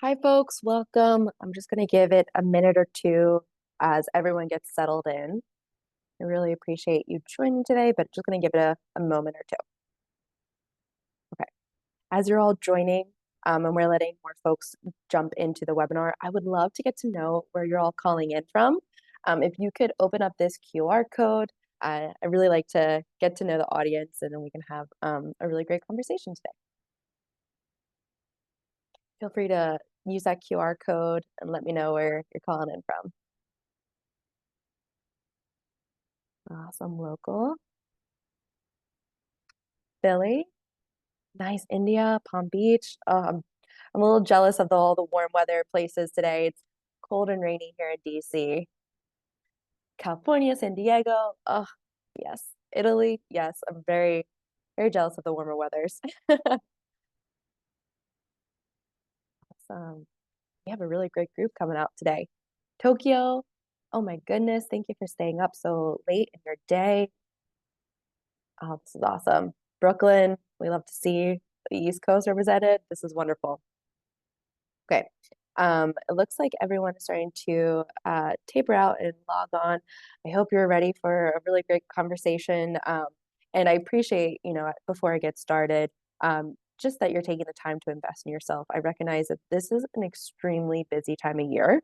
Hi, folks. Welcome. I'm just going to give it a minute or two as everyone gets settled in. I really appreciate you joining today, but just going to give it a moment or two. Okay. As you're all joining, and we're letting more folks jump into the webinar, I would love to get to know where you're all calling in from. If you could open up this QR code, I really like to get to know the audience, and then we can have a really great conversation today. Feel free to use that QR code and let me know where you're calling in from. Awesome, local. Philly, nice. India, Palm Beach. I'm a little jealous of all the warm weather places today. It's cold and rainy here in DC. California, San Diego. Oh, yes. Italy, yes. I'm very, very jealous of the warmer weathers. Awesome. We have a really great group coming out today. Tokyo. Oh my goodness. Thank you for staying up so late in your day. Oh, this is awesome. Brooklyn, we love to see the East Coast represented. This is wonderful. Okay. It looks like everyone is starting to taper out and log on. I hope you're ready for a really great conversation. And I appreciate, before I get started, just that you're taking the time to invest in yourself. I recognize that this is an extremely busy time of year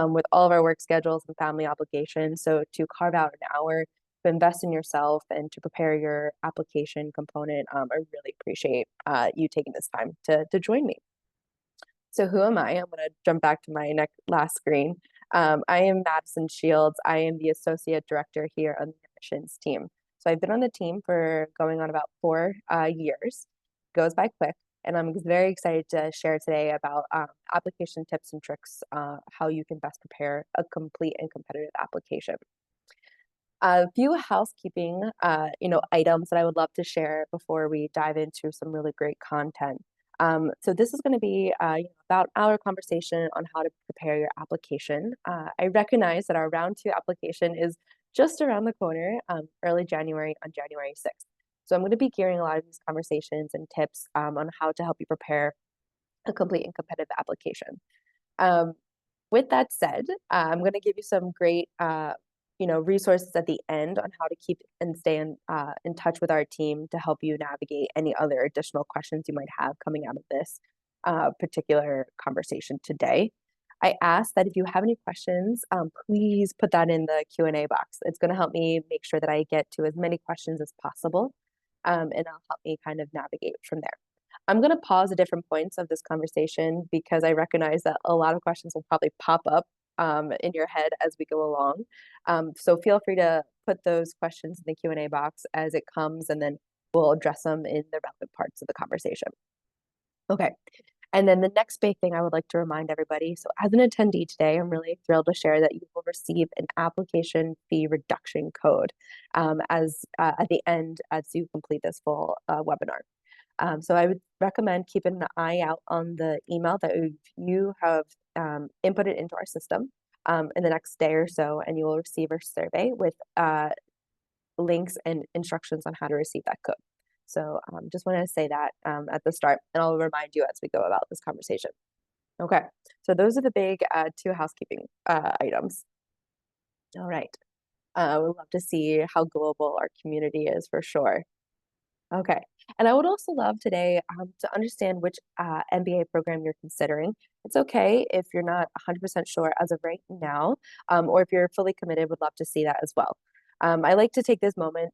with all of our work schedules and family obligations. So to carve out an hour to invest in yourself and to prepare your application component, I really appreciate you taking this time to join me. So who am I? I'm going to jump back to my last screen. I am Madison Shields. I am the Associate Director here on the admissions team. So I've been on the team for going on about 4 years. Goes by quick. And I'm very excited to share today about application tips and tricks, how you can best prepare a complete and competitive application. A few housekeeping, items that I would love to share before we dive into some really great content. So this is going to be about our conversation on how to prepare your application. I recognize that our round 2 application is just around the corner, early January on January 6th. So I'm going to be gearing a lot of these conversations and tips on how to help you prepare a complete and competitive application. With that said, I'm going to give you some great resources at the end on how to keep and stay in touch with our team to help you navigate any other additional questions you might have coming out of this particular conversation today. I ask that if you have any questions, please put that in the Q&A box. It's going to help me make sure that I get to as many questions as possible, and it'll help me kind of navigate from there. I'm going to pause at different points of this conversation because I recognize that a lot of questions will probably pop up in your head as we go along. So feel free to put those questions in the Q&A box as it comes, and then we'll address them in the relevant parts of the conversation. Okay. And then the next big thing I would like to remind everybody, so as an attendee today, I'm really thrilled to share that you will receive an application fee reduction code as at the end as you complete this full webinar. So I would recommend keeping an eye out on the email that you have inputted into our system in the next day or so, and you will receive a survey with links and instructions on how to receive that code. So just want to say that at the start, and I'll remind you as we go about this conversation. Okay, so those are the big 2 housekeeping items. All right, we'd love to see how global our community is for sure. Okay. And I would also love today to understand which MBA program you're considering. It's okay if you're not 100% sure as of right now, or if you're fully committed, would love to see that as well. I like to take this moment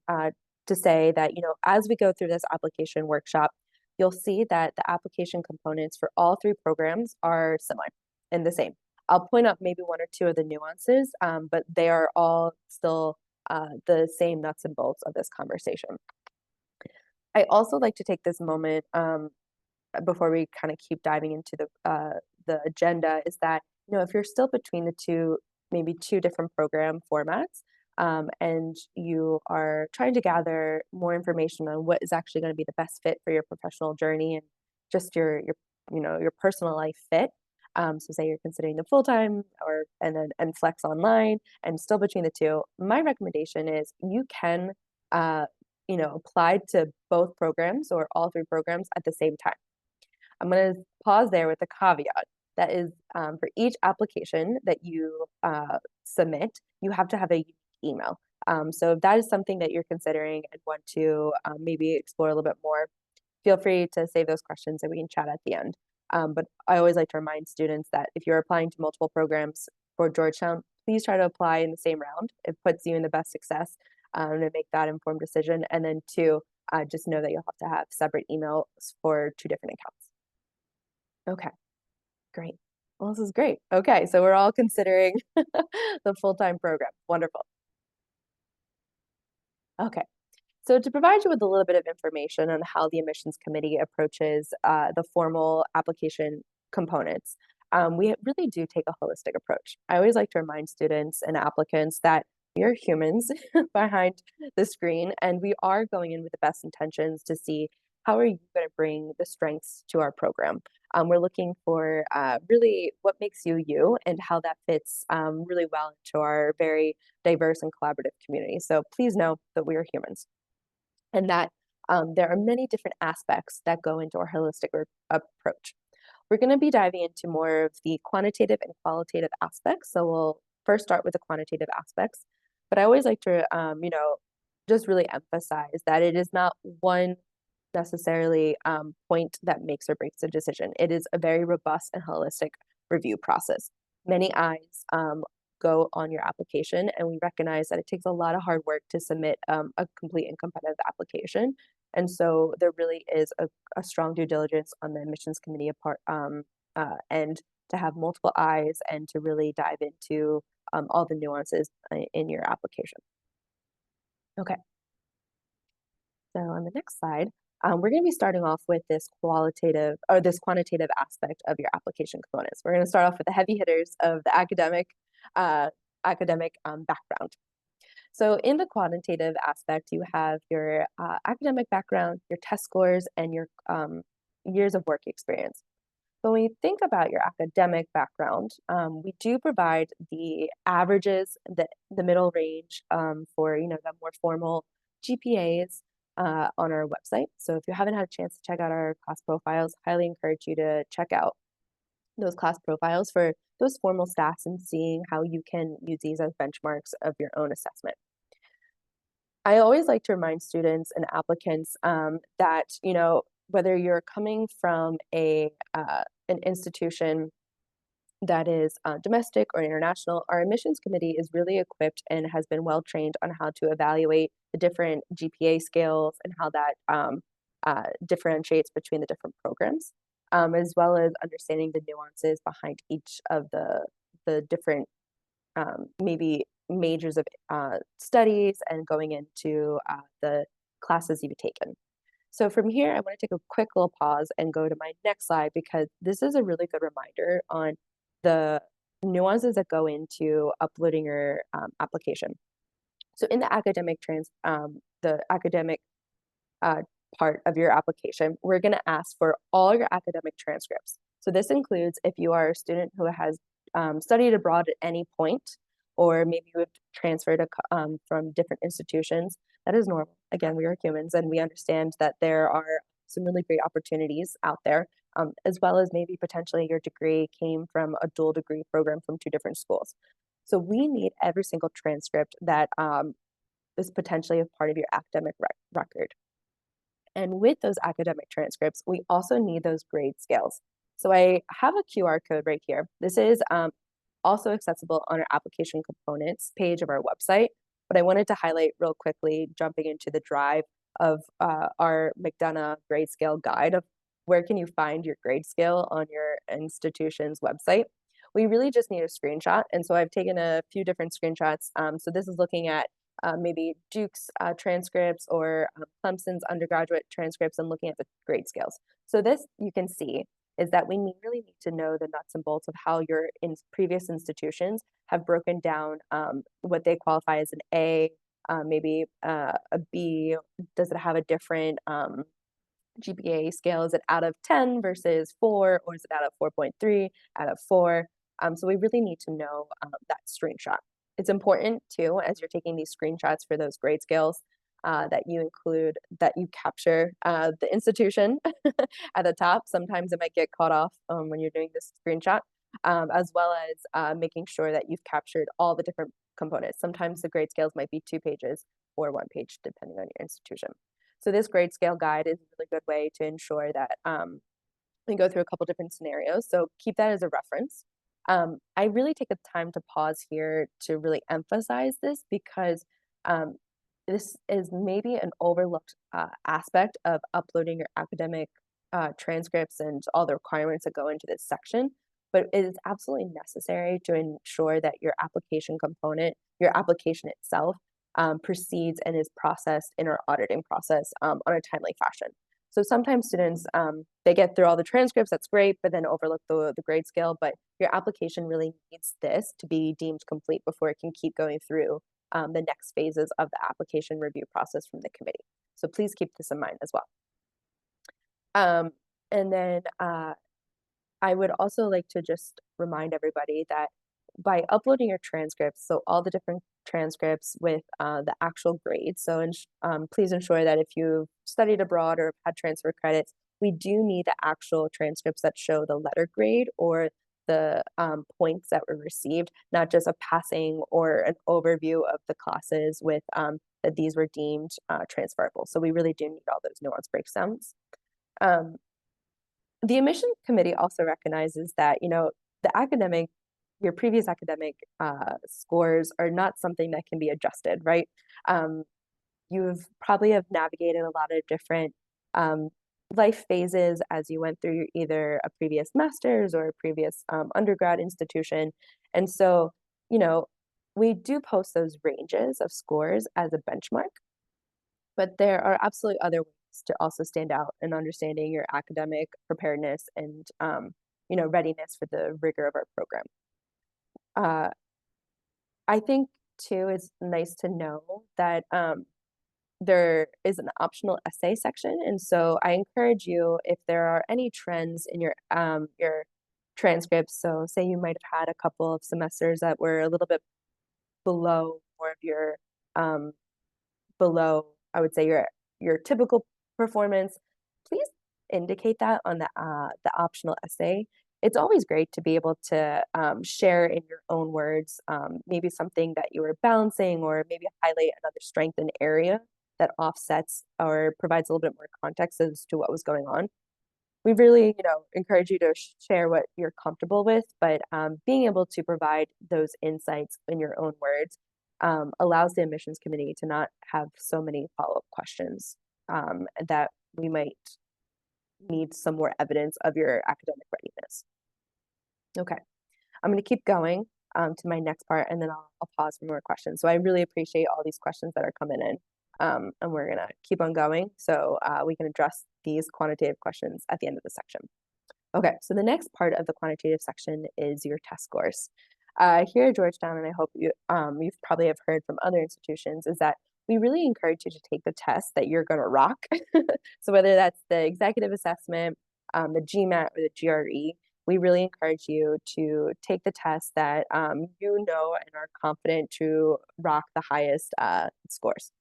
to say that, as we go through this application workshop, you'll see that the application components for all 3 programs are similar and the same. I'll point out maybe 1 or 2 of the nuances, but they are all still the same nuts and bolts of this conversation. I also like to take this moment before we kind of keep diving into the agenda is that, if you're still between the two, maybe 2 different program formats, and you are trying to gather more information on what is actually going to be the best fit for your professional journey and just your personal life fit. So say you're considering the full-time and flex online and still between the 2, my recommendation is you can apply to both programs or all 3 programs at the same time. I'm going to pause there with the caveat that is for each application that you submit, you have to have a unique email. So if that is something that you're considering and want to maybe explore a little bit more, feel free to save those questions and we can chat at the end. But I always like to remind students that if you're applying to multiple programs for Georgetown, please try to apply in the same round. It puts you in the best success to make that informed decision. And then two, just know that you'll have to have separate emails for two different accounts. Okay, great. Well, this is great. Okay, so we're all considering the full-time program. Wonderful. Okay. So to provide you with a little bit of information on how the admissions committee approaches the formal application components, we really do take a holistic approach. I always like to remind students and applicants that we are humans behind the screen, and we are going in with the best intentions to see how are you going to bring the strengths to our program. We're looking for really what makes you you and how that fits really well into our very diverse and collaborative community. So please know that we are humans and that there are many different aspects that go into our holistic approach. We're going to be diving into more of the quantitative and qualitative aspects. So we'll first start with the quantitative aspects, but I always like to, just really emphasize that it is not one necessarily point that makes or breaks a decision. It is a very robust and holistic review process. Many eyes go on your application, and we recognize that it takes a lot of hard work to submit a complete and competitive application. And so there really is a strong due diligence on the admissions committee and to have multiple eyes and to really dive into all the nuances in your application. Okay, so on the next slide, we're going to be starting off with this quantitative aspect of your application components. We're going to start off with the heavy hitters of the uh, academic background. So in the quantitative aspect, you have your academic background, your test scores, and your years of work experience. But when you think about your academic background, we do provide the averages, the middle range for the more formal GPAs on our website. So if you haven't had a chance to check out our class profiles, highly encourage you to check out those class profiles for those formal stats and seeing how you can use these as benchmarks of your own assessment. I always like to remind students and applicants that whether you're coming from an institution that is domestic or international, our admissions committee is really equipped and has been well trained on how to evaluate the different GPA scales and how that differentiates between the different programs, as well as understanding the nuances behind each of the different maybe majors of studies and going into the classes you've taken. So from here, I want to take a quick little pause and go to my next slide because this is a really good reminder on the nuances that go into uploading your application. So in the academic part of your application, we're going to ask for all your academic transcripts. So this includes if you are a student who has studied abroad at any point, or maybe you have transferred from different institutions. That is normal. Again, we are humans and we understand that there are some really great opportunities out there, as well as maybe potentially your degree came from a dual degree program from two different schools. So we need every single transcript that is potentially a part of your academic record. And with those academic transcripts, we also need those grade scales. So I have a QR code right here. This is also accessible on our application components page of our website, but I wanted to highlight real quickly, jumping into the drive of our McDonough grade scale guide of where can you find your grade scale on your institution's website. We really just need a screenshot, and so I've taken a few different screenshots. So this is looking at maybe Duke's transcripts or Clemson's undergraduate transcripts and looking at the grade scales. So this you can see is that we really need to know the nuts and bolts of how your previous institutions have broken down what they qualify as an A, maybe a B. Does it have a different GPA scale? Is it out of 10 versus 4, or is it out of 4.3, out of 4? So we really need to know that screenshot. It's important too, as you're taking these screenshots for those grade scales, that you capture the institution at the top. Sometimes it might get caught off when you're doing this screenshot, as well as making sure that you've captured all the different components. Sometimes the grade scales might be 2 pages or 1 page, depending on your institution. So this grade scale guide is a really good way to ensure that we go through a couple different scenarios. So keep that as a reference. I really take the time to pause here to really emphasize this because um, this is maybe an overlooked aspect of uploading your academic transcripts and all the requirements that go into this section. But it is absolutely necessary to ensure that your application component, your application itself, proceeds and is processed in our auditing process on a timely fashion. So sometimes students, they get through all the transcripts, that's great, but then overlook the grade scale. But your application really needs this to be deemed complete before it can keep going through the next phases of the application review process from the committee. So please keep this in mind as well. And then I would also like to just remind everybody that by uploading your transcripts, so all the different transcripts with the actual grades, so please ensure that if you've studied abroad or had transfer credits, we do need the actual transcripts that show the letter grade or the points that were received, not just a passing or an overview of the classes with that these were deemed transferable. So we really do need all those nuance breakdowns. The admissions committee also recognizes that, your previous academic scores are not something that can be adjusted, right? You've probably have navigated a lot of different life phases as you went through either a previous master's or a previous undergrad institution. And so, we do post those ranges of scores as a benchmark, but there are absolutely other ways to also stand out in understanding your academic preparedness and readiness for the rigor of our program. I think too it's nice to know that there is an optional essay section, and so I encourage you if there are any trends in your transcripts. So say you might have had a couple of semesters that were a little bit below more of your below, I would say, your typical performance, please indicate that on the optional essay. It's always great to be able to share in your own words, maybe something that you were balancing, or maybe highlight another strength in area that offsets or provides a little bit more context as to what was going on. We really, encourage you to share what you're comfortable with, but being able to provide those insights in your own words allows the admissions committee to not have so many follow-up questions that we might need some more evidence of your academic readiness. Okay, I'm going to keep going to my next part, and then I'll pause for more questions. So I really appreciate all these questions that are coming in, and we're going to keep on going so we can address these quantitative questions at the end of the section. Okay, so the next part of the quantitative section is your test scores. Here at Georgetown, and I hope you've probably have heard from other institutions, is that we really encourage you to take the test that you're going to rock. So whether that's the executive assessment, the GMAT, or the GRE, we really encourage you to take the test that and are confident to rock the highest scores.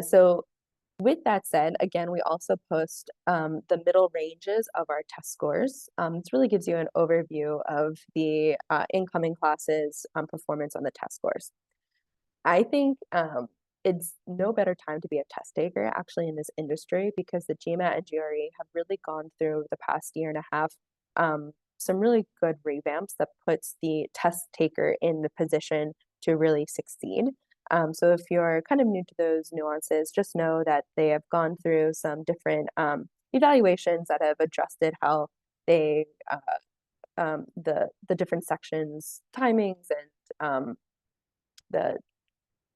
So with that said, again, we also post the middle ranges of our test scores. This really gives you an overview of the incoming classes performance on the test scores. I think it's no better time to be a test taker actually in this industry, because the GMAT and GRE have really gone through the past year and a half some really good revamps that puts the test taker in the position to really succeed. So if you're kind of new to those nuances, just know that they have gone through some different evaluations that have adjusted how they the different sections timings and the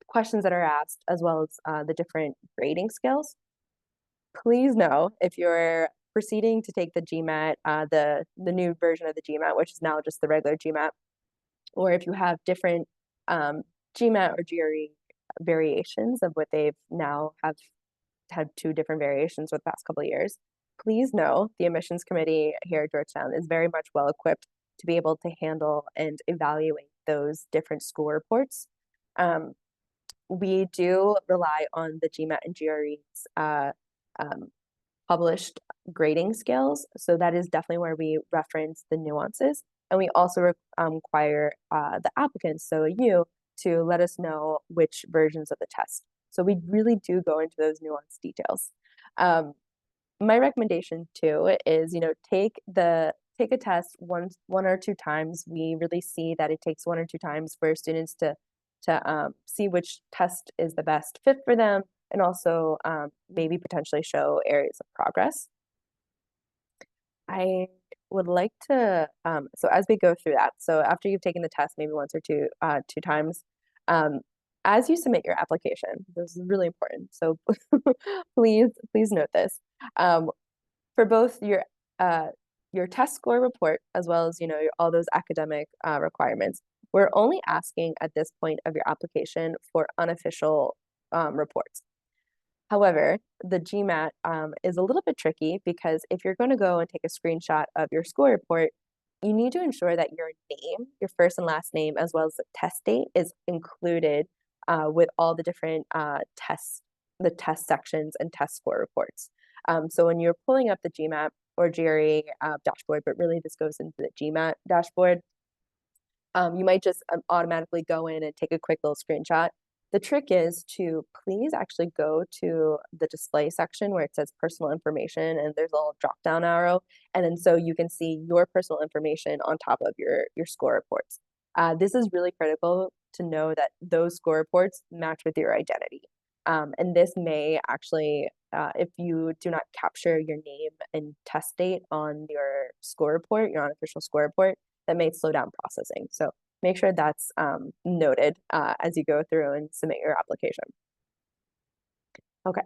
questions that are asked, as well as the different grading scales. Please know if you're proceeding to take the GMAT, the new version of the GMAT, which is now just the regular GMAT, or if you have different GMAT or GRE variations of what they've now have had 2 different variations for the past couple of years, please know the admissions committee here at Georgetown is very much well equipped to be able to handle and evaluate those different school reports. We do rely on the GMAT and GRE's published grading scales. So that is definitely where we reference the nuances. And we also require the applicants, so you, to let us know which versions of the test. So we really do go into those nuanced details. Um, my recommendation too is, take a test one or two times. We really see that it takes one or two times for students to see which test is the best fit for them, and also maybe potentially show areas of progress. I would like to, so as we go through that, so after you've taken the test maybe once or two times, um, as you submit your application, this is really important. So please note this. Um, for both your test score report as well as all those academic requirements, we're only asking at this point of your application for unofficial reports. However, the GMAT is a little bit tricky because if you're going to go and take a screenshot of your score report, you need to ensure that your name, your first and last name, as well as the test date is included with all the different the test sections and test score reports. So when you're pulling up the GMAT or GRE dashboard, but really this goes into the GMAT dashboard, you might just automatically go in and take a quick little screenshot. The trick is to please actually go to the display section where it says personal information, and there's a little drop down arrow. And then so you can see your personal information on top of your score reports. This is really critical to know that those score reports match with your identity. And this may actually, if you do not capture your name and test date on your score report, your unofficial score report, that may slow down processing. So make sure that's noted as you go through and submit your application. Okay.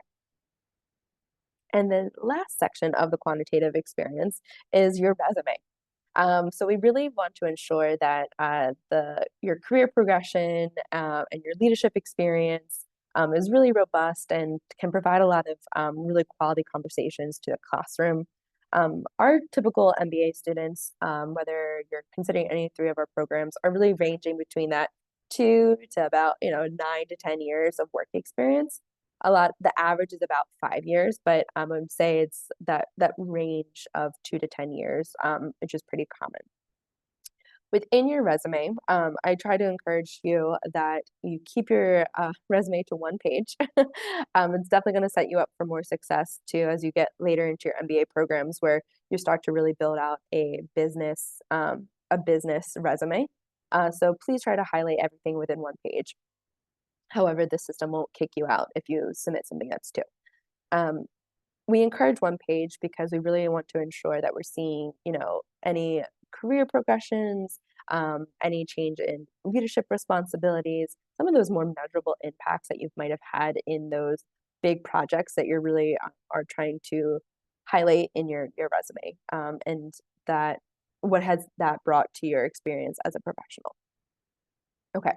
And the last section of the quantitative experience is your resume. So we really want to ensure that your career progression and your leadership experience is really robust and can provide a lot of really quality conversations to the classroom. Our typical MBA students, whether you're considering any three of our programs, are really ranging between that 2 to about 9 to 10 years of work experience. The average is about 5 years, but I would say it's that range of 2 to 10 years, which is pretty common. Within your resume, I try to encourage you that you keep your resume to one page. It's definitely going to set you up for more success too as you get later into your MBA programs where you start to really build out a business resume. So please try to highlight everything within one page. However, the system won't kick you out if you submit something that's two. Um, we encourage one page because we really want to ensure that we're seeing, any career progressions, any change in leadership responsibilities, some of those more measurable impacts that you might have had in those big projects that you're really are trying to highlight in your resume, and that what has that brought to your experience as a professional. Okay.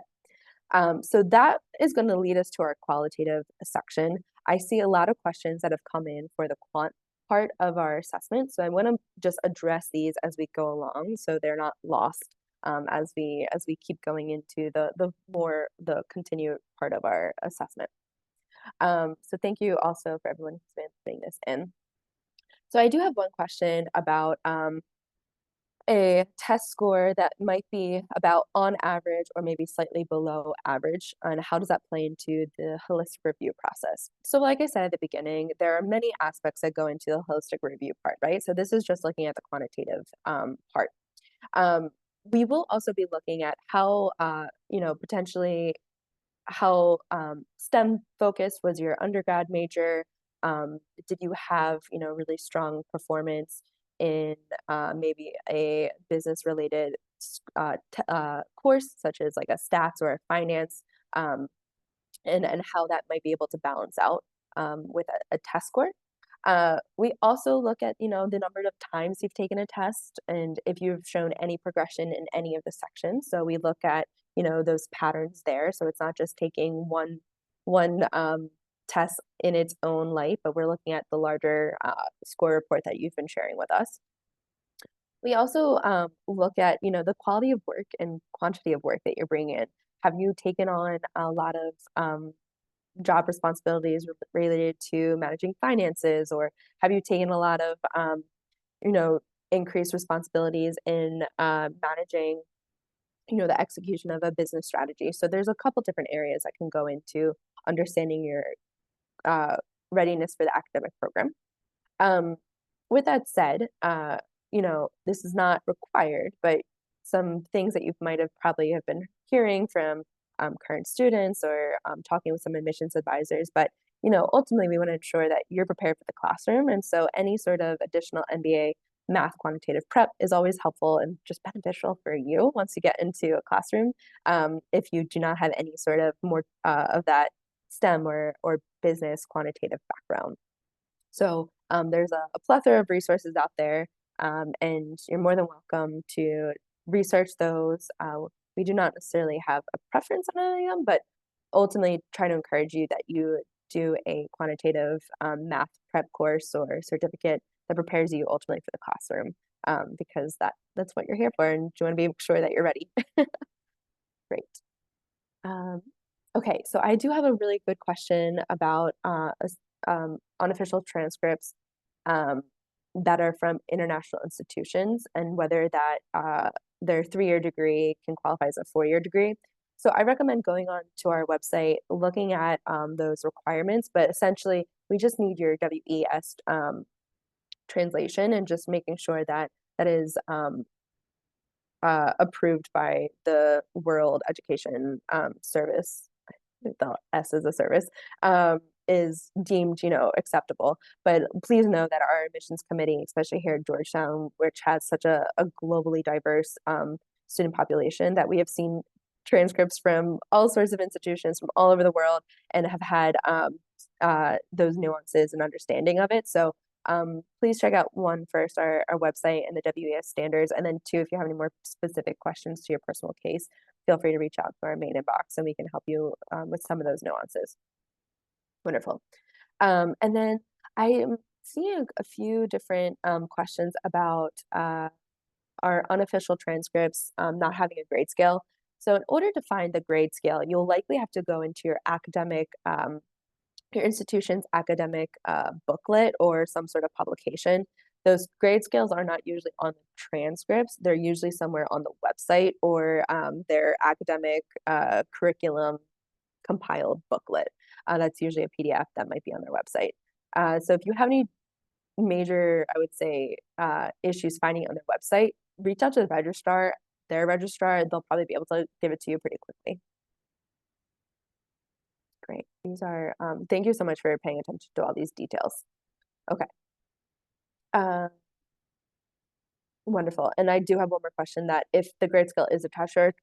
So that is going to lead us to our qualitative section. I see a lot of questions that have come in for the quant part of our assessment. So I want to just address these as we go along so they're not lost as we keep going into the continued part of our assessment. So thank you also for everyone who's been putting this in. So I do have one question about a test score that might be about on average or maybe slightly below average, and how does that play into the holistic review process? So like I said at the beginning, there are many aspects that go into the holistic review part, right? So this is just looking at the quantitative part. We will also be looking at how, potentially how STEM focused was your undergrad major. Did you have, really strong performance in maybe a business related course, such as like a stats or a finance, and how that might be able to balance out with a test score. We also look at, the number of times you've taken a test and if you've shown any progression in any of the sections. So we look at, those patterns there. So it's not just taking one test in its own light, but we're looking at the larger score report that you've been sharing with us. We also look at, the quality of work and quantity of work that you're bringing in. Have you taken on a lot of job responsibilities related to managing finances, or have you taken a lot of, you know, increased responsibilities in managing, the execution of a business strategy? So there's a couple different areas that can go into understanding your uh, readiness for the academic program. Um, with that said, this is not required, but some things that you might have probably have been hearing from current students or talking with some admissions advisors. But ultimately, we want to ensure that you're prepared for the classroom, and so any sort of additional MBA math quantitative prep is always helpful and just beneficial for you once you get into a classroom. If you do not have any sort of more of that STEM or business quantitative background. So there's a plethora of resources out there, and you're more than welcome to research those. We do not necessarily have a preference on any of them, but ultimately try to encourage you that you do a quantitative math prep course or certificate that prepares you ultimately for the classroom, because that's what you're here for, and you want to be sure that you're ready. Great. Um, okay, so I do have a really good question about unofficial transcripts um, that are from international institutions and whether that their 3-year degree can qualify as a 4-year degree. So I recommend going on to our website, looking at those requirements, but essentially we just need your WES translation and just making sure that that is approved by the World Education Service. The S is a service, is deemed, acceptable. But please know that our admissions committee, especially here at Georgetown, which has such a globally diverse student population, that we have seen transcripts from all sorts of institutions from all over the world and have had those nuances and understanding of it. So please check out one first, our website and the WES standards, and then two, if you have any more specific questions to your personal case, feel free to reach out to our main inbox and we can help you with some of those nuances. Wonderful. And then I am seeing a few different questions about our unofficial transcripts not having a grade scale. So in order to find the grade scale, you'll likely have to go into your institution's academic booklet or some sort of publication. Those grade scales are not usually on the transcripts. They're usually somewhere on the website or their academic curriculum compiled booklet. That's usually a PDF that might be on their website. So if you have any major, I would say, issues finding it on their website, reach out to the registrar, their registrar. They'll probably be able to give it to you pretty quickly. Great. These are, thank you so much for paying attention to all these details. Okay. Uh, Wonderful. And I do have one more question, that if the grade scale is attached to our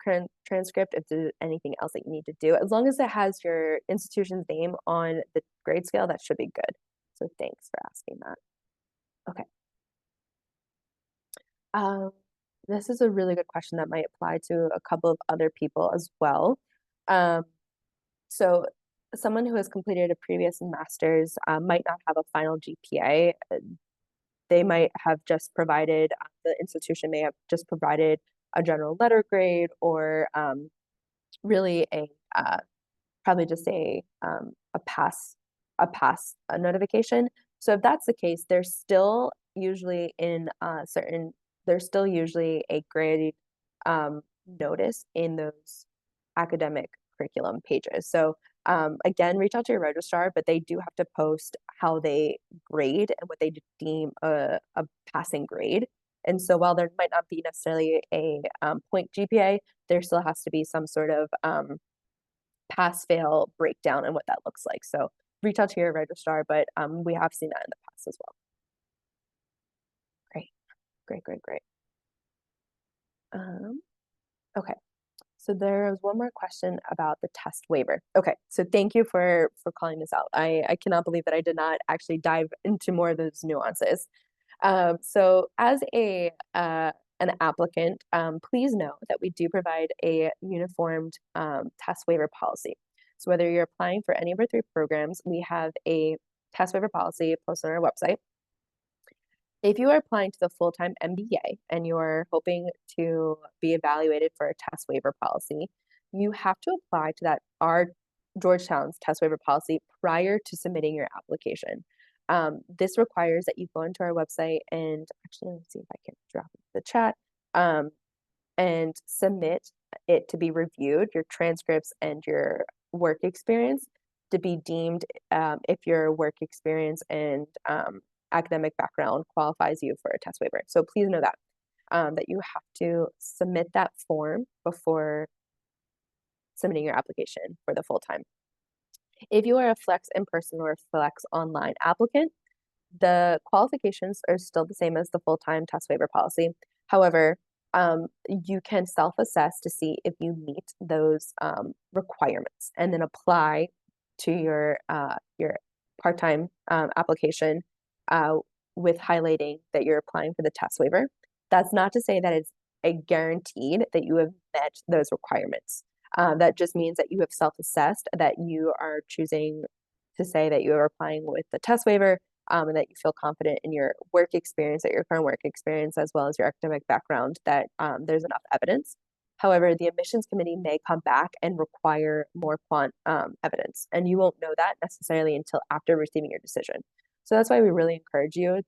transcript, if there's anything else that you need to do, as long as it has your institution's name on the grade scale, that should be good. So thanks for asking that. Okay. Um, this is a really good question that might apply to a couple of other people as well. Um, so someone who has completed a previous master's might not have a final GPA. They might have just provided, the institution may have just provided a general letter grade or really probably just a notification. So if that's the case, there's still usually there's still usually a grade notice in those academic curriculum pages. So again, reach out to your registrar, but they do have to post how they grade and what they deem a passing grade. And so while there might not be necessarily a point GPA, there still has to be some sort of pass fail breakdown and what that looks like. So reach out to your registrar, but we have seen that in the past as well. Great, great, great, great. Okay. So there's one more question about the test waiver. Okay, so thank you for calling this out. I cannot believe that I did not actually dive into more of those nuances. So as an applicant, please know that we do provide a uniformed test waiver policy. So whether you're applying for any of our 3 programs, we have a test waiver policy posted on our website. If you are applying to the full-time MBA and you are hoping to be evaluated for a test waiver policy, you have to apply to that our Georgetown's test waiver policy prior to submitting your application. This requires that you go into our website and actually, let me see if I can drop it in the chat, um, and submit it to be reviewed, your transcripts and your work experience to be deemed if your work experience and academic background qualifies you for a test waiver. So please know that that you have to submit that form before submitting your application for the full time. If you are a flex in person or flex online applicant, the qualifications are still the same as the full-time test waiver policy. However, you can self-assess to see if you meet those requirements and then apply to your part-time application uh, with highlighting that you're applying for the test waiver. That's not to say that it's a guaranteed that you have met those requirements. That just means that you have self-assessed that you are choosing to say that you are applying with the test waiver and that you feel confident in your work experience, that your current work experience, as well as your academic background, that there's enough evidence. However, the admissions committee may come back and require more quant evidence, and you won't know that necessarily until after receiving your decision. So that's why we really encourage you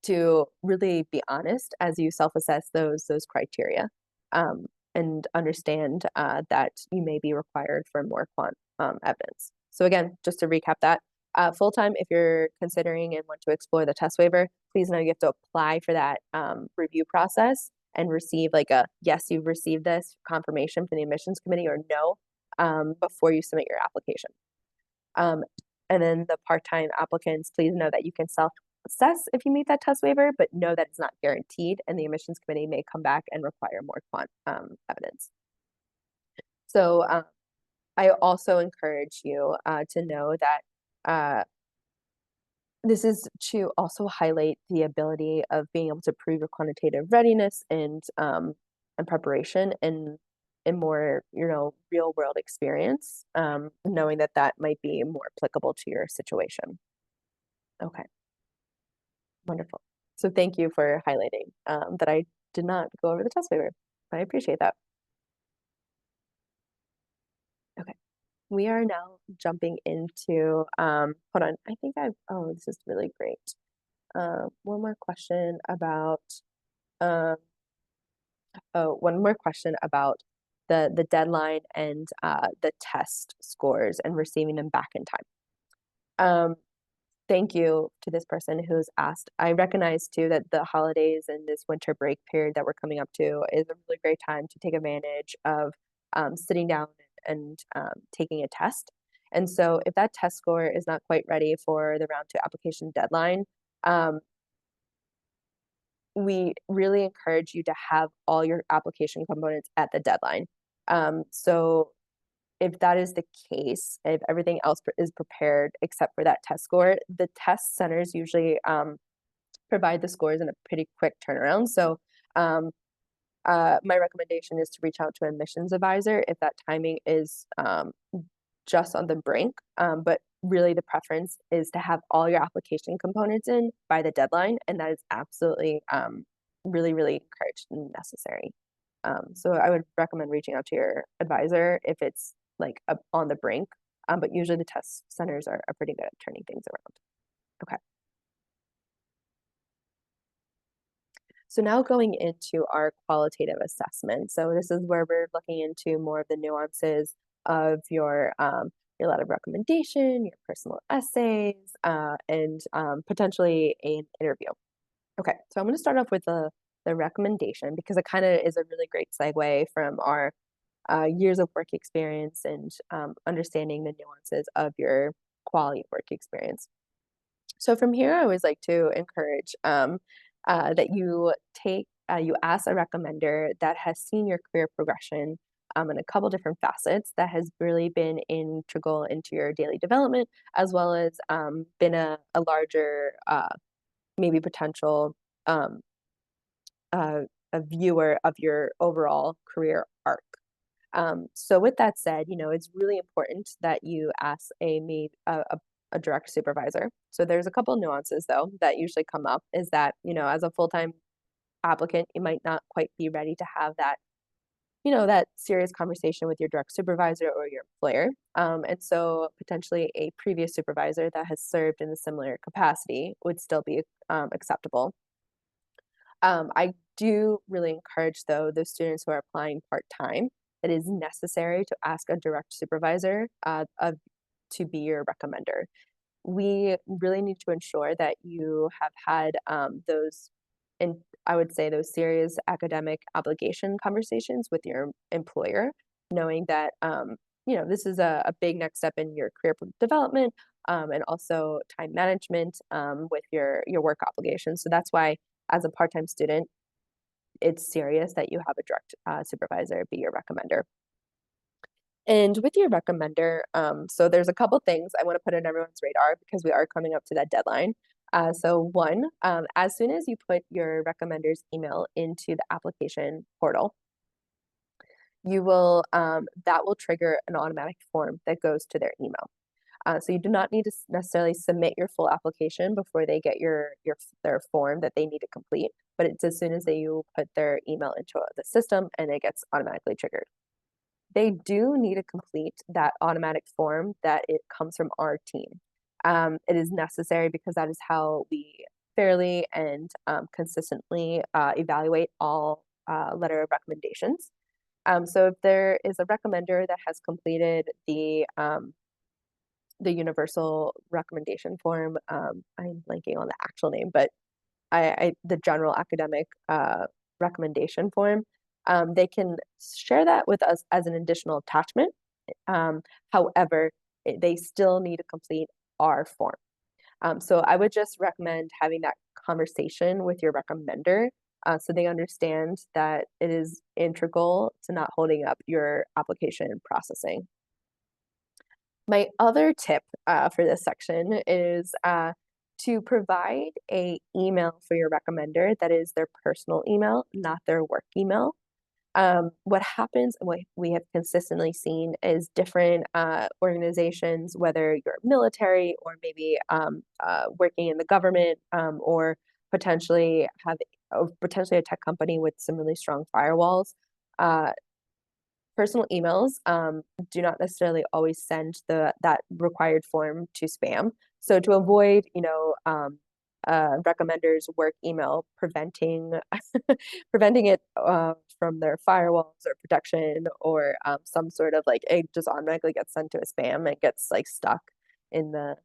to really be honest as you self-assess those criteria, and understand that you may be required for more quant evidence. So again, just to recap that, full-time, if you're considering and want to explore the test waiver, please know you have to apply for that review process and receive like a yes, you've received this confirmation from the admissions committee, or no, before you submit your application. And then the part-time applicants, please know that you can self-assess if you meet that test waiver, but know that it's not guaranteed, and the admissions committee may come back and require more quant evidence. So I also encourage you to know that this is to also highlight the ability of being able to prove your quantitative readiness and preparation in more, real world experience, knowing that that might be more applicable to your situation. Okay, wonderful. So thank you for highlighting that I did not go over the test waiver. I appreciate that. Okay, we are now jumping into, hold on, I think oh, this is really great. One more question about, um, one more question about the deadline and the test scores and receiving them back in time. Thank you to this person who's asked. I recognize too that the holidays and this winter break period that we're coming up to is a really great time to take advantage of sitting down and taking a test. And so if that test score is not quite ready for the round two application deadline, we really encourage you to have all your application components at the deadline. So if that is the case, if everything else is prepared except for that test score, the test centers usually provide the scores in a pretty quick turnaround. So my recommendation is to reach out to an admissions advisor if that timing is just on the brink. But really the preference is to have all your application components in by the deadline, and that is absolutely really, really encouraged and necessary. So I would recommend reaching out to your advisor if it's like on the brink, but usually the test centers are pretty good at turning things around. Okay. So now going into our qualitative assessment. So this is where we're looking into more of the nuances of your letter of recommendation, your personal essays, and potentially an interview. Okay, so I'm going to start off with the recommendation because it kind of is a really great segue from our years of work experience and understanding the nuances of your quality of work experience. So from here, I always like to encourage that you you ask a recommender that has seen your career progression in a couple different facets, that has really been integral into your daily development, as well as been a larger maybe potential a viewer of your overall career arc. So with that said, it's really important that you ask a direct supervisor. So there's a couple nuances though that usually come up, is that, as a full-time applicant, you might not quite be ready to have that that serious conversation with your direct supervisor or your employer. And so potentially a previous supervisor that has served in a similar capacity would still be acceptable. I do really encourage, though, those students who are applying part-time, it is necessary to ask a direct supervisor to be your recommender. We really need to ensure that you have had those, and I would say those serious academic obligation conversations with your employer, knowing that this is a big next step in your career development, and also time management with your work obligations. So that's why, as a part-time student, it's serious that you have a direct supervisor be your recommender. And with your recommender, so there's a couple things I want to put on everyone's radar because we are coming up to that deadline. So one, as soon as you put your recommender's email into the application portal, you will that will trigger an automatic form that goes to their email. So you do not need to necessarily submit your full application before they get their form that they need to complete, but it's as soon as you put their email into the system and it gets automatically triggered. They do need to complete that automatic form that it comes from our team. It is necessary because that is how we fairly and consistently evaluate all letter of recommendations. So if there is a recommender that has completed the universal recommendation form, I'm blanking on the actual name, but the general academic recommendation form, they can share that with us as an additional attachment. However, they still need to complete our form. So I would just recommend having that conversation with your recommender so they understand that it is integral to not holding up your application processing. My other tip for this section is to provide a email for your recommender that is their personal email, not their work email. What happens and what we have consistently seen is different organizations, whether you're military or maybe working in the government, or potentially potentially a tech company with some really strong firewalls. Uh, Personal emails do not necessarily always send that required form to spam. So to avoid, recommender's work email preventing preventing it from their firewalls or protection or some sort of like it just automatically gets sent to a spam and gets like stuck in the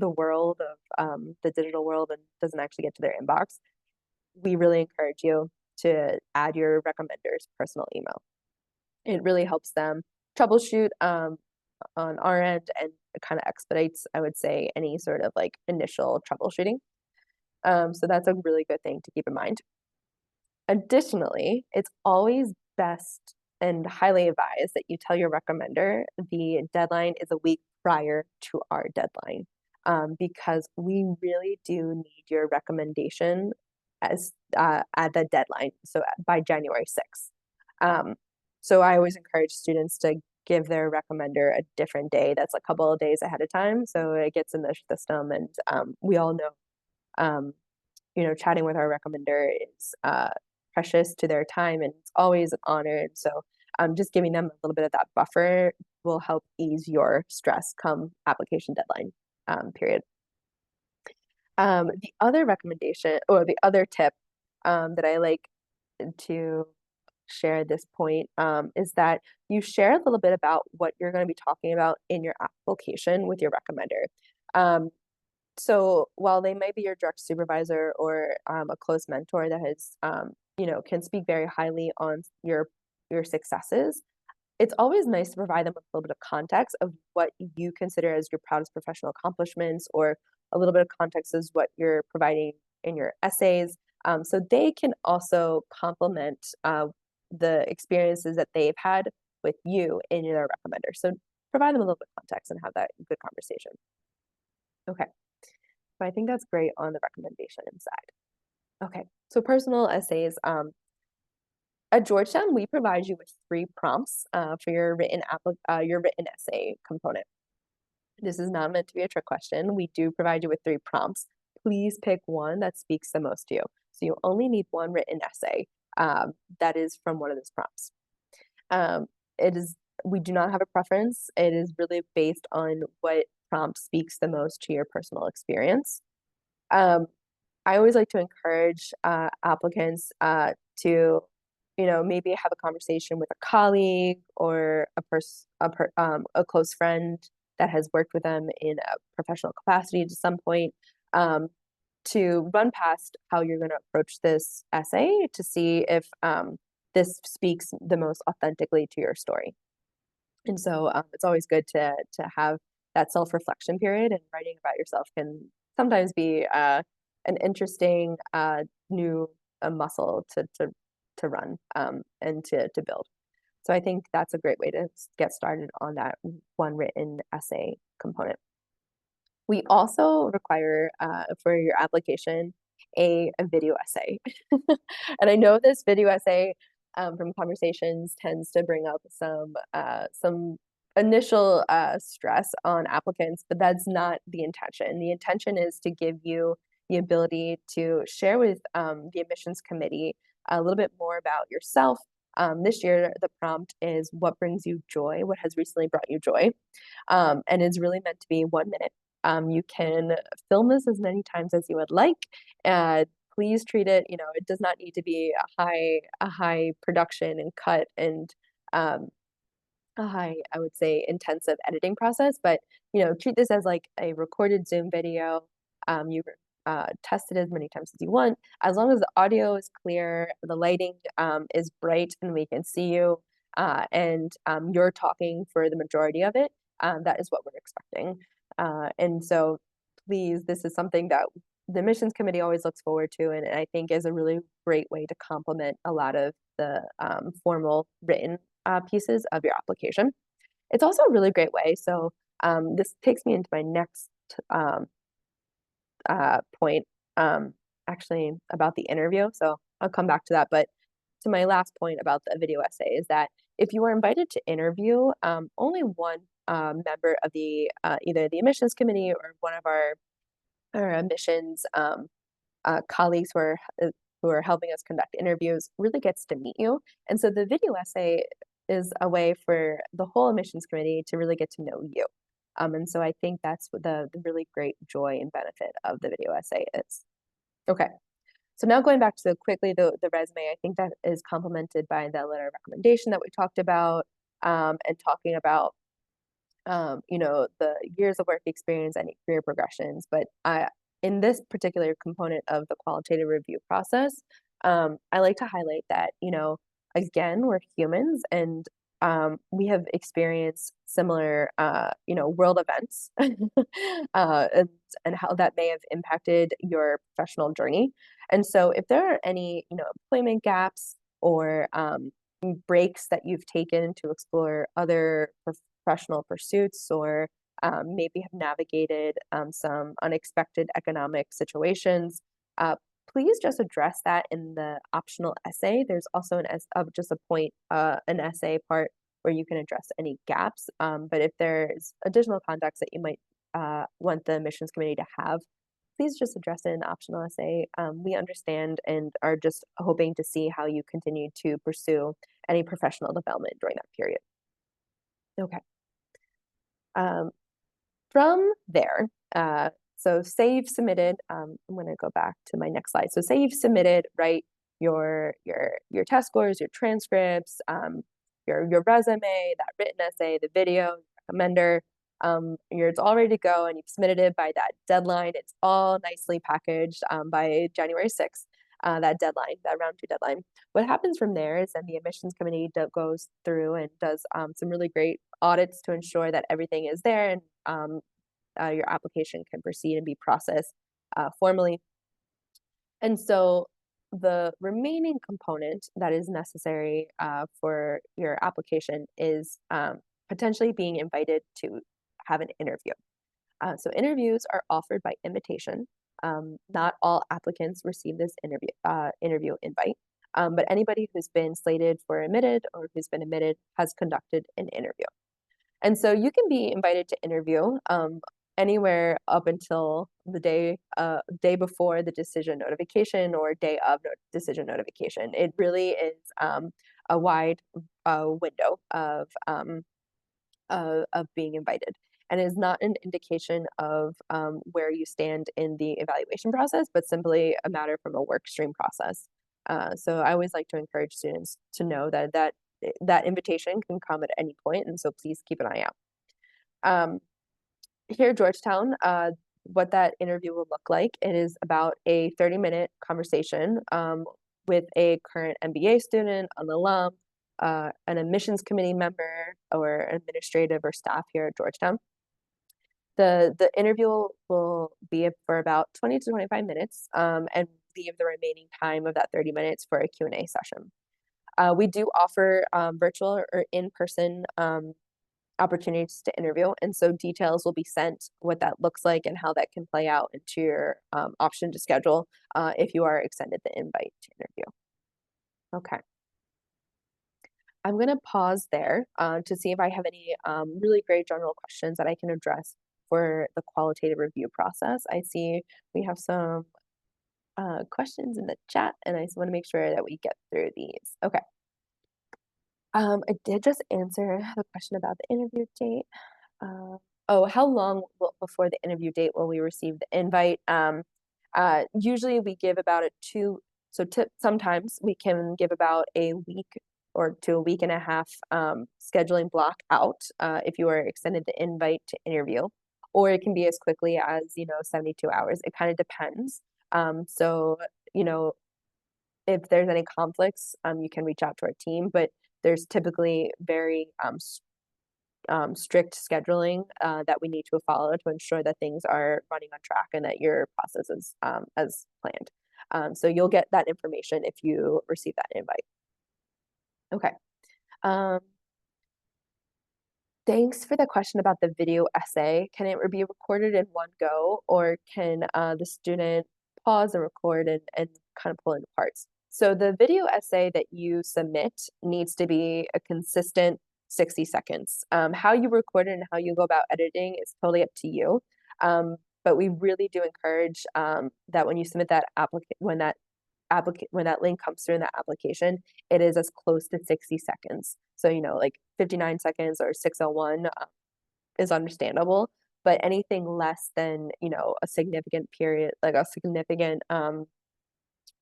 world of the digital world and doesn't actually get to their inbox. We really encourage you to add your recommender's personal email. It really helps them troubleshoot on our end, and it kind of expedites, I would say, any sort of like initial troubleshooting. So that's a really good thing to keep in mind. Additionally, it's always best and highly advised that you tell your recommender the deadline is a week prior to our deadline, because we really do need your recommendation as at the deadline, so by January 6th. So I always encourage students to give their recommender a different day that's a couple of days ahead of time so it gets in the system. And we all know, chatting with our recommender is precious to their time and it's always an honor. And so just giving them a little bit of that buffer will help ease your stress come application deadline period. The other recommendation or the other tip that I like to share at this point is that you share a little bit about what you're going to be talking about in your application with your recommender. So while they might be your direct supervisor or a close mentor that has, can speak very highly on your successes, it's always nice to provide them with a little bit of context of what you consider as your proudest professional accomplishments, or a little bit of context as what you're providing in your essays. So they can also complement the experiences that they've had with you in their recommender. So provide them a little bit of context and have that good conversation. Okay. So I think that's great on the recommendation side. Okay. So personal essays. At Georgetown, we provide you with 3 prompts for your written essay component. This is not meant to be a trick question. We do provide you with 3 prompts. Please pick one that speaks the most to you. So you only need one written essay that is from one of those prompts. Um, it is we do not have a preference. It is really based on what prompt speaks the most to your personal experience. Um, I always like to encourage applicants to, maybe have a conversation with a colleague or a close friend that has worked with them in a professional capacity to some point, um, to run past how you're going to approach this essay to see if this speaks the most authentically to your story. And so it's always good to have that self-reflection period, and writing about yourself can sometimes be an interesting new muscle to run and to build. So I think that's a great way to get started on that one written essay component. We also require for your application a video essay. And I know this video essay from conversations tends to bring up some initial stress on applicants, but that's not the intention. The intention is to give you the ability to share with the admissions committee a little bit more about yourself. This year, the prompt is what brings you joy, what has recently brought you joy, and it's really meant to be 1 minute. You can film this as many times as you would like. Please treat it, it does not need to be a high production and cut and um, a high, I would say, intensive editing process, but treat this as like a recorded Zoom video. You test it as many times as you want, as long as the audio is clear, the lighting is bright, and we can see you, and you're talking for the majority of it. That is what we're expecting. And so, please, this is something that the admissions committee always looks forward to, and I think is a really great way to complement a lot of the formal written pieces of your application. It's also a really great way. So this takes me into my next um, point, actually about the interview. So I'll come back to that. But to my last point about the video essay is that if you are invited to interview, only one member of the either the admissions committee or one of our admissions colleagues who are helping us conduct interviews really gets to meet you. And so the video essay is a way for the whole admissions committee to really get to know you. And so I think that's what the really great joy and benefit of the video essay is. Okay. So now going back to quickly the resume, I think that is complemented by the letter of recommendation that we talked about, and talking about the years of work experience, any career progressions. But in this particular component of the qualitative review process, I like to highlight that, again, we're humans, and we have experienced similar, world events, and how that may have impacted your professional journey. And so if there are any, employment gaps or breaks that you've taken to explore other professional pursuits, or maybe have navigated some unexpected economic situations, please just address that in the optional essay. There's also just a point, an essay part where you can address any gaps. But if there's additional context that you might want the admissions committee to have, please just address it in the optional essay. We understand and are just hoping to see how you continue to pursue any professional development during that period. Okay. From there, so say you've submitted, I'm going to go back to my next slide. So say you've submitted, right, your test scores, your transcripts, your resume, that written essay, the video, recommender, it's all ready to go, and you've submitted it by that deadline. It's all nicely packaged by January 6th, that deadline, that round 2 deadline. What happens from there is then the admissions committee goes through and does some really great audits to ensure that everything is there, and your application can proceed and be processed formally. And so the remaining component that is necessary for your application is potentially being invited to have an interview. So interviews are offered by invitation. Not all applicants receive this interview invite, but anybody who's been slated for admitted or who's been admitted has conducted an interview. And so you can be invited to interview anywhere up until the day before the decision notification or day of decision notification. It really is a wide window of being invited. And it is not an indication of where you stand in the evaluation process, but simply a matter from a work stream process. So I always like to encourage students to know that invitation can come at any point, and so please keep an eye out. Um, Here at Georgetown, what that interview will look like, it is about a 30-minute conversation with a current MBA student, an alum, an admissions committee member, or administrative or staff here at Georgetown. The interview will be for about 20 to 25 minutes, and leave the remaining time of that 30 minutes for a Q&A session. We do offer virtual or in-person opportunities to interview, and so details will be sent what that looks like and how that can play out into your option to schedule if you are extended the invite to interview. Okay. I'm going to pause there to see if I have any really great general questions that I can address for the qualitative review process. I see we have some questions in the chat, and I just want to make sure that we get through these. Okay. I did just answer the question about the interview date. Oh, how long before the interview date will we receive the invite? Usually we give about sometimes we can give about a week or to a week and a half scheduling block out if you are extended the invite to interview, or it can be as quickly as 72 hours. It kind of depends. So if there's any conflicts, you can reach out to our team, but there's typically very strict scheduling that we need to follow to ensure that things are running on track and that your process is as planned. So you'll get that information if you receive that invite. Okay. Thanks for the question about the video essay. Can it be recorded in one go, or can the student pause and record and kind of pull into parts? So the video essay that you submit needs to be a consistent 60 seconds. How you record it and how you go about editing is totally up to you. But we really do encourage that when you submit that when that link comes through in that application, it is as close to 60 seconds. So, like 59 seconds or 601 is understandable, but anything less than, a significant period, like a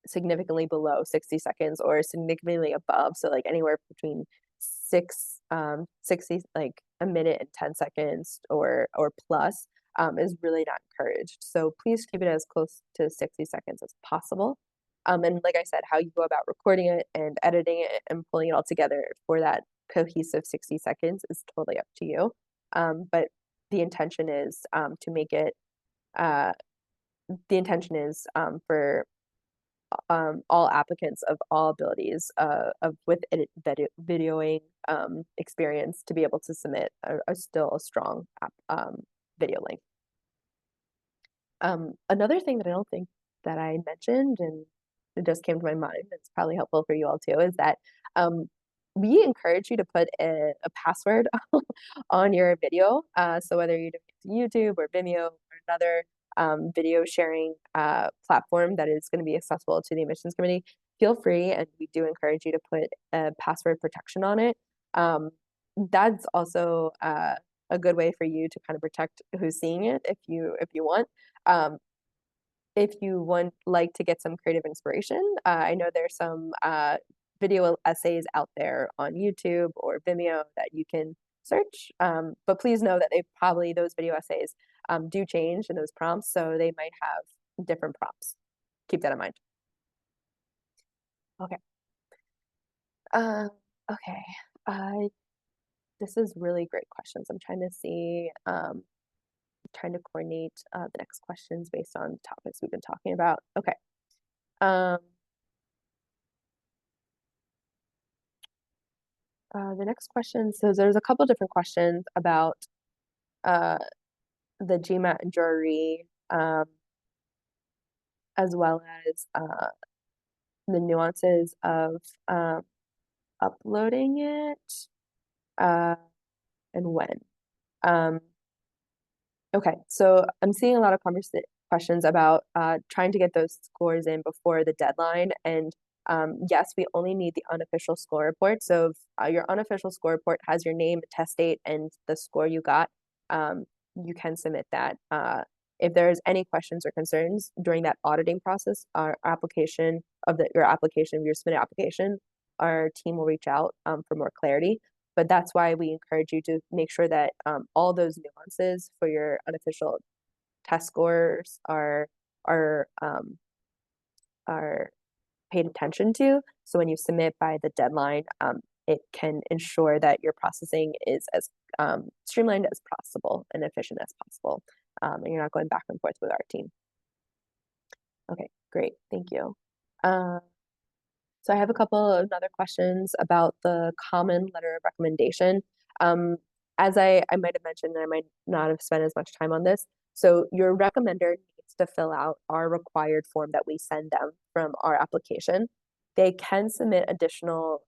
significantly below 60 seconds or significantly above. So like anywhere between 60, like a minute and 10 seconds or plus is really not encouraged. So please keep it as close to 60 seconds as possible. And like I said, how you go about recording it and editing it and pulling it all together for that cohesive 60 seconds is totally up to you. But the intention is to make it, for all applicants of all abilities with videoing experience to be able to submit still a strong video link. Another thing that I don't think that I mentioned, and it just came to my mind, it's probably helpful for you all too, is that we encourage you to put a password on your video. So whether you're doing it to YouTube or Vimeo or another video sharing platform that is going to be accessible to the admissions committee, feel free, and we do encourage you to put a password protection on it. That's also a good way for you to kind of protect who's seeing it if you want. If you like to get some creative inspiration, I know there's some video essays out there on YouTube or Vimeo that you can search, but please know that those video essays do change in those prompts, so they might have different prompts. Keep that in mind. Okay. Okay. This is really great questions. I'm trying to see, trying to coordinate the next questions based on topics we've been talking about. Okay. The next question, so there's a couple different questions about the GMAT and jury, as well as the nuances of uploading it and when. Okay, so I'm seeing a lot of questions about trying to get those scores in before the deadline and Yes, we only need the unofficial score report. So if your unofficial score report has your name, test date, and the score you got, you can submit that. If there's any questions or concerns during that auditing process, our application of your submitted application, our team will reach out for more clarity. But that's why we encourage you to make sure that all those nuances for your unofficial test scores are are paid attention to. So when you submit by the deadline, it can ensure that your processing is as streamlined as possible and efficient as possible. And you're not going back and forth with our team. Okay, great. Thank you. Uh, so I have a couple of other questions about the common letter of recommendation. Um, as I might have mentioned, and I might not have spent as much time on this. So your recommender needs to fill out our required form that we send them from our application. They can submit additional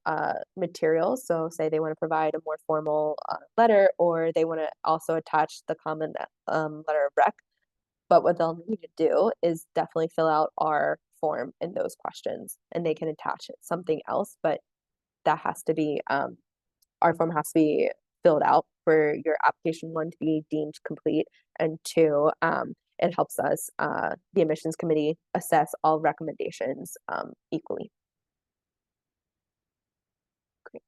materials. So say they want to provide a more formal letter, or they want to also attach the common letter of rec. But what they'll need to do is definitely fill out our form in those questions, and they can attach something else, but that has to be our form has to be filled out for your application, one, to be deemed complete, and two, it helps us, the admissions committee, assess all recommendations equally. Great.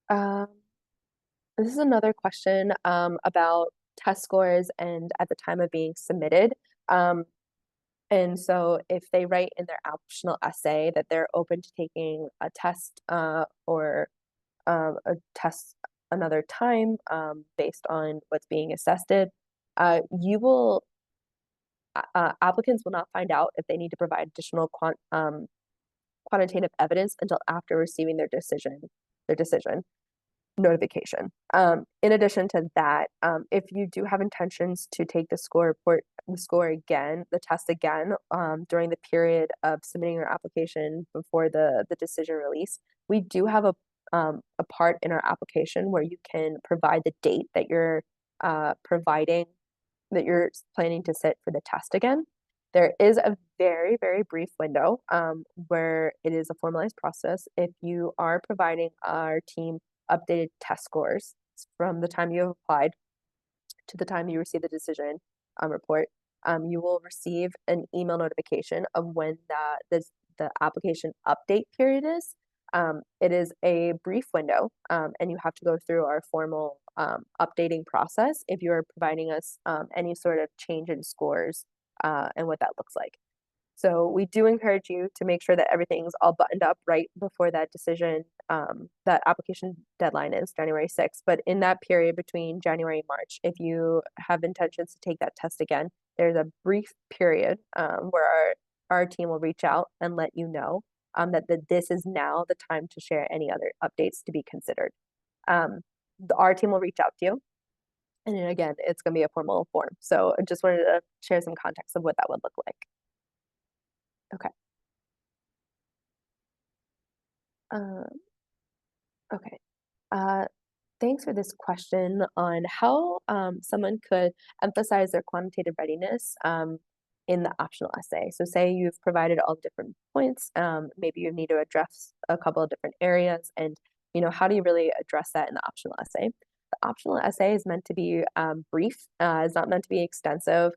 Um, this is another question about test scores and at the time of being submitted. And so if they write in their optional essay that they're open to taking a test or a test another time based on what's being assessed, you will applicants will not find out if they need to provide additional quantitative evidence until after receiving their decision notification. In addition to that, if you do have intentions to take the test again, during the period of submitting your application before the decision release, we do have a part in our application where you can provide the date that you're planning to sit for the test again. There is a very, very brief window where it is a formalized process. If you are providing our team updated test scores from the time you have applied to the time you receive the decision report, you will receive an email notification of when the application update period is. It is a brief window, and you have to go through our formal updating process if you are providing us any sort of change in scores and what that looks like. So we do encourage you to make sure that everything's all buttoned up right before that that application deadline is January 6th. But in that period between January and March, if you have intentions to take that test again, there's a brief period where our team will reach out and let you know that this is now the time to share any other updates to be considered. Our team will reach out to you. And then again, it's going to be a formal form. So I just wanted to share some context of what that would look like. Okay. Um, okay. Thanks for this question on how someone could emphasize their quantitative readiness in the optional essay. So say you've provided all the different points, maybe you need to address a couple of different areas, and how do you really address that in the optional essay? The optional essay is meant to be brief, it's not meant to be extensive.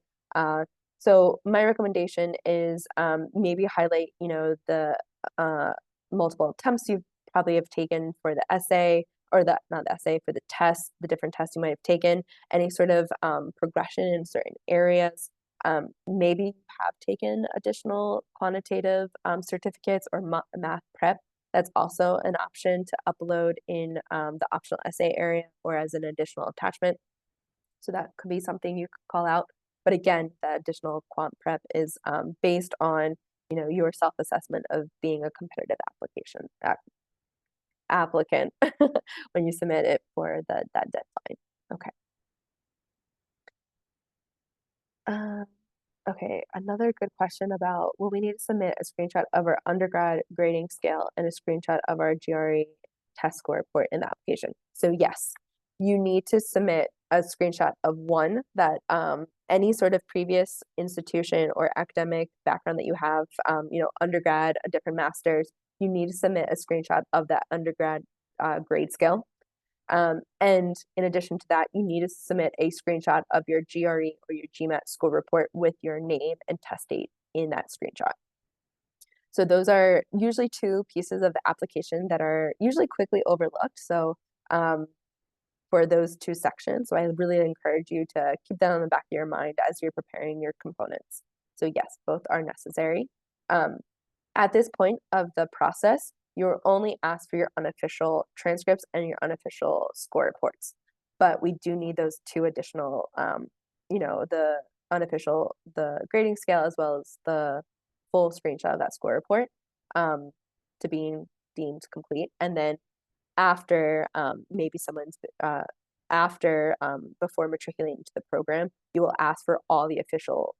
So my recommendation is maybe highlight, the multiple attempts you probably have taken for the essay, or not the essay, for the test, the different tests you might have taken, any sort of progression in certain areas. Maybe you have taken additional quantitative certificates or math prep. That's also an option to upload in the optional essay area or as an additional attachment. So that could be something you could call out. But again, the additional quant prep is based on your self-assessment of being a competitive applicant when you submit it for that deadline. Okay. Okay, another good question about, will we need to submit a screenshot of our undergrad grading scale and a screenshot of our GRE test score report in the application? So yes, you need to submit a screenshot of one that any sort of previous institution or academic background that you have, undergrad, a different master's, you need to submit a screenshot of that undergrad grade scale. And in addition to that, you need to submit a screenshot of your GRE or your GMAT school report with your name and test date in that screenshot. So those are usually two pieces of the application that are usually quickly overlooked. So for those two sections, so I really encourage you to keep that on the back of your mind as you're preparing your components. So yes, both are necessary. At this point of the process, you're only asked for your unofficial transcripts and your unofficial score reports. But we do need those two additional, the unofficial, the grading scale, as well as the full screenshot of that score report to being deemed complete. And then after maybe someone's before matriculating to the program, you will ask for all the official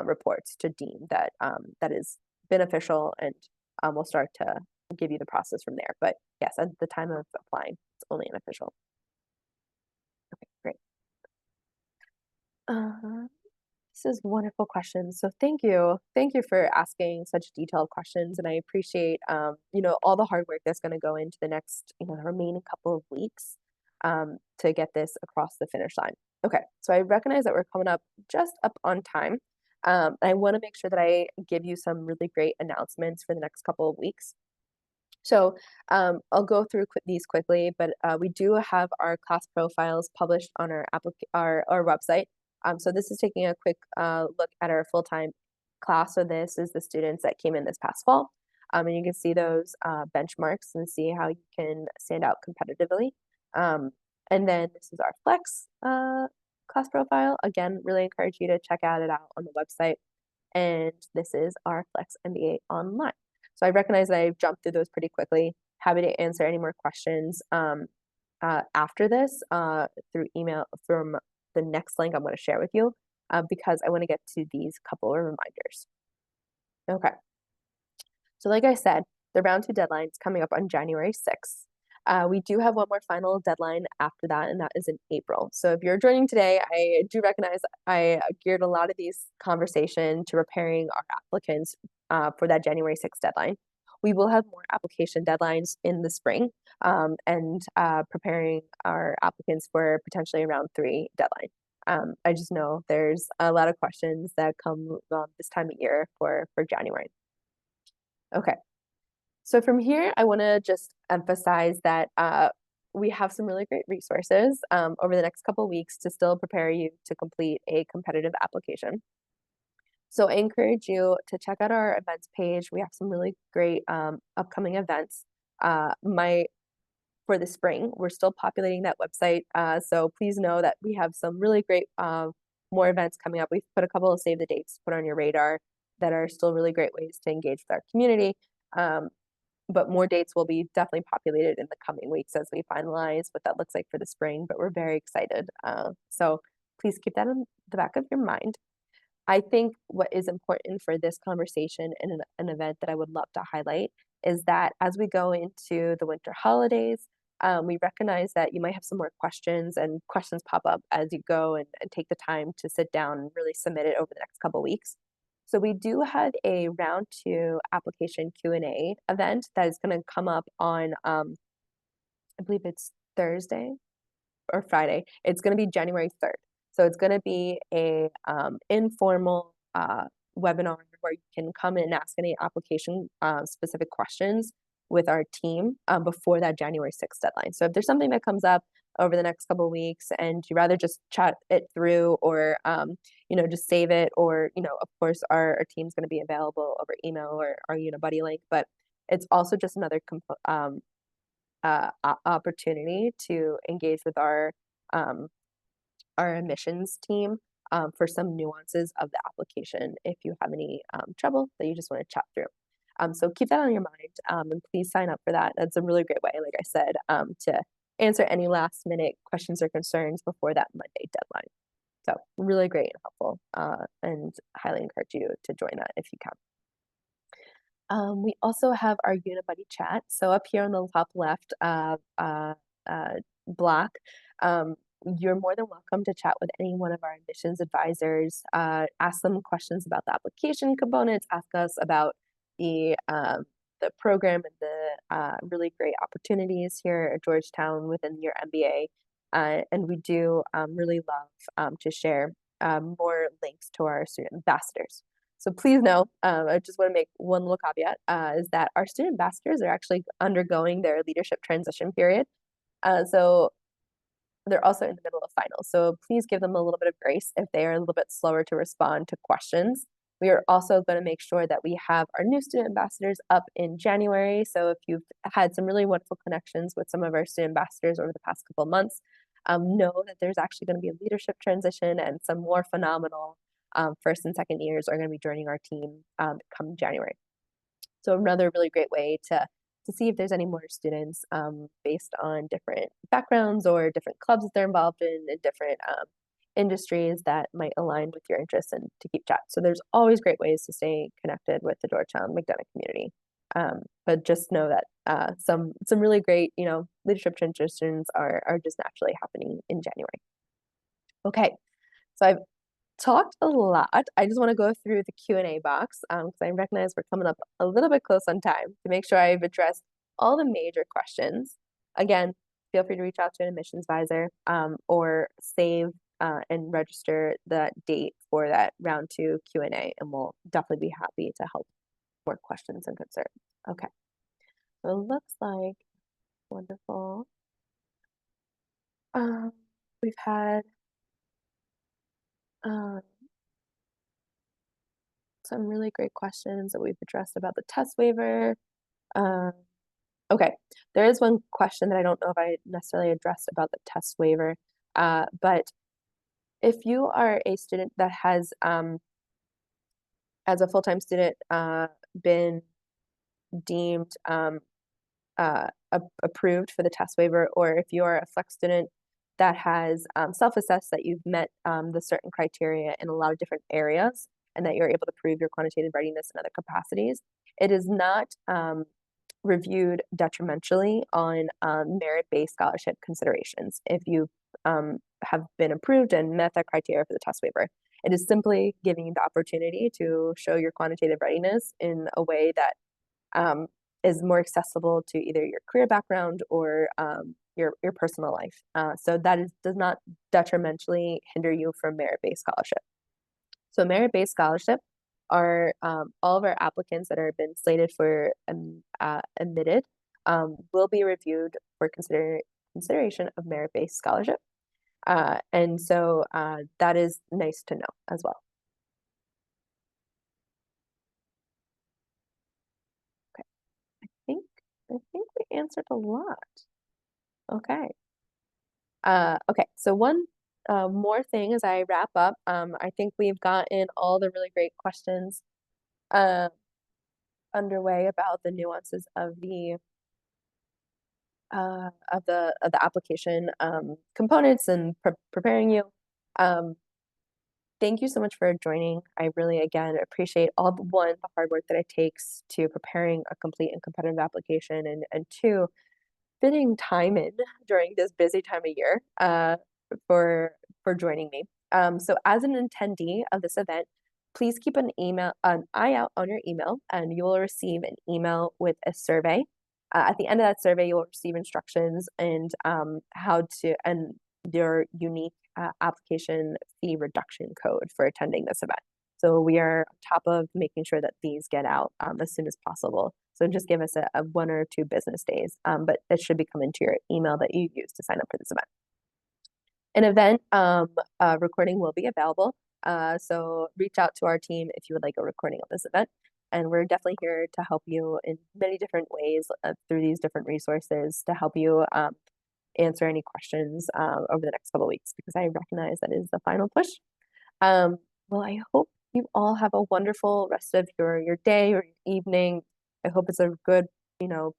reports to deem that that is beneficial, and we'll start to give you the process from there. But yes, at the time of applying, it's only unofficial. Okay, great. This is wonderful questions. So thank you. Thank you for asking such detailed questions. And I appreciate, all the hard work that's going to go into the next, the remaining couple of weeks to get this across the finish line. Okay, so I recognize that we're coming up just up on time. I want to make sure that I give you some really great announcements for the next couple of weeks. So I'll go through these quickly, but we do have our class profiles published on our website. So this is taking a quick look at our full-time class. So this is the students that came in this past fall. And you can see those benchmarks and see how you can stand out competitively. And then this is our flex class profile. Again, really encourage you to check it out on the website. And this is our flex MBA online. So I recognize that I've jumped through those pretty quickly. Happy to answer any more questions after this through email from the next link I'm going to share with you because I want to get to these couple of reminders. Okay. So like I said, the round 2 deadline is coming up on January 6th. We do have one more final deadline after that, and that is in April. So if you're joining today, I do recognize I geared a lot of these conversation to preparing our applicants for that January 6th deadline. We will have more application deadlines in the spring and preparing our applicants for potentially a round 3 deadline. I just know there's a lot of questions that come this time of year for January. Okay. So from here, I want to just emphasize that we have some really great resources over the next couple of weeks to still prepare you to complete a competitive application. So I encourage you to check out our events page. We have some really great upcoming events. For the spring, we're still populating that website. So please know that we have some really great more events coming up. We've put a couple of save the dates to put on your radar that are still really great ways to engage with our community. But more dates will be definitely populated in the coming weeks as we finalize what that looks like for the spring, but we're very excited. So please keep that in the back of your mind. I think what is important for this conversation and an event that I would love to highlight is that as we go into the winter holidays, we recognize that you might have some more questions, and questions pop up as you go and take the time to sit down and really submit it over the next couple of weeks. So we do have a round 2 application Q&A event that is going to come up on, I believe it's Thursday or Friday. It's going to be January 3rd. So it's going to be a informal webinar where you can come in and ask any application specific questions with our team before that January 6th deadline. So if there's something that comes up over the next couple of weeks and you rather just chat it through or just save it, or of course our team's going to be available over email or our Unibuddy link, but it's also just another opportunity to engage with our admissions team for some nuances of the application if you have any trouble that you just want to chat through. So keep that on your mind and please sign up for that. That's a really great way, like I said, to answer any last minute questions or concerns before that Monday deadline. So really great and helpful and highly encourage you to join that if you can. We also have our Unibuddy chat. So up here on the top left block, you're more than welcome to chat with any one of our admissions advisors, ask them questions about the application components, ask us about the program and the really great opportunities here at Georgetown within your MBA. And we do really love to share more links to our student ambassadors. So please know, I just want to make one little caveat, is that our student ambassadors are actually undergoing their leadership transition period. So they're also in the middle of finals. So please give them a little bit of grace if they are a little bit slower to respond to questions. We are also going to make sure that we have our new student ambassadors up in January. So if you've had some really wonderful connections with some of our student ambassadors over the past couple of months, know that there's actually going to be a leadership transition, and some more phenomenal first and second years are going to be joining our team come January. So another really great way to see if there's any more students based on different backgrounds or different clubs that they're involved in different industries that might align with your interests, and to keep chat. So there's always great ways to stay connected with the Georgetown McDonough community. But just know that some really great, leadership transitions are just naturally happening in January. Okay, so I've talked a lot. I just want to go through the Q&A box because I recognize we're coming up a little bit close on time to make sure I've addressed all the major questions. Again, feel free to reach out to an admissions advisor or save and register that date for that round 2 Q&A, and we'll definitely be happy to help more questions and concerns. Okay, so it looks like wonderful. We've had some really great questions that we've addressed about the test waiver. Okay, there is one question that I don't know if I necessarily addressed about the test waiver, but if you are a student that has, as a full-time student, been deemed approved for the test waiver, or if you're a flex student that has self-assessed that you've met the certain criteria in a lot of different areas, and that you're able to prove your quantitative readiness in other capacities, it is not reviewed detrimentally on merit-based scholarship considerations if you have been approved and met that criteria for the test waiver. It is simply giving you the opportunity to show your quantitative readiness in a way that is more accessible to either your career background or your personal life. So that does not detrimentally hinder you from merit-based scholarship. So merit-based scholarship are all of our applicants that have been slated for admitted will be reviewed for consideration of merit-based scholarship. And so that is nice to know as well. Okay, I think we answered a lot. Okay. Okay, so one more thing as I wrap up. I think we've gotten all the really great questions underway about the nuances of the application components and preparing you. Thank you so much for joining. I really, again, appreciate the hard work that it takes to preparing a complete and competitive application, and two, fitting time in during this busy time of year for joining me. So as an attendee of this event, please keep an eye out on your email, and you will receive an email with a survey. At the end of that survey, you will receive instructions and and your unique application fee reduction code for attending this event. So we are on top of making sure that these get out as soon as possible. So just give us a 1 or 2 business days, but it should be coming to your email that you use to sign up for this event. An event recording will be available. So reach out to our team if you would like a recording of this event. And we're definitely here to help you in many different ways through these different resources to help you answer any questions over the next couple of weeks, because I recognize that is the final push. Well, I hope you all have a wonderful rest of your day or your evening. I hope it's a good,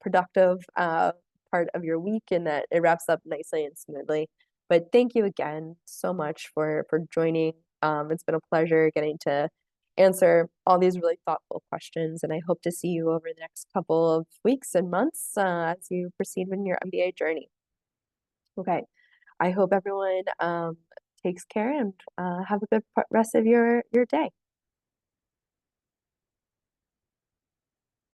productive part of your week, and that it wraps up nicely and smoothly. But thank you again so much for joining. It's been a pleasure getting to answer all these really thoughtful questions, and I hope to see you over the next couple of weeks and months as you proceed in your MBA journey. Okay, I hope everyone takes care and have a good rest of your day.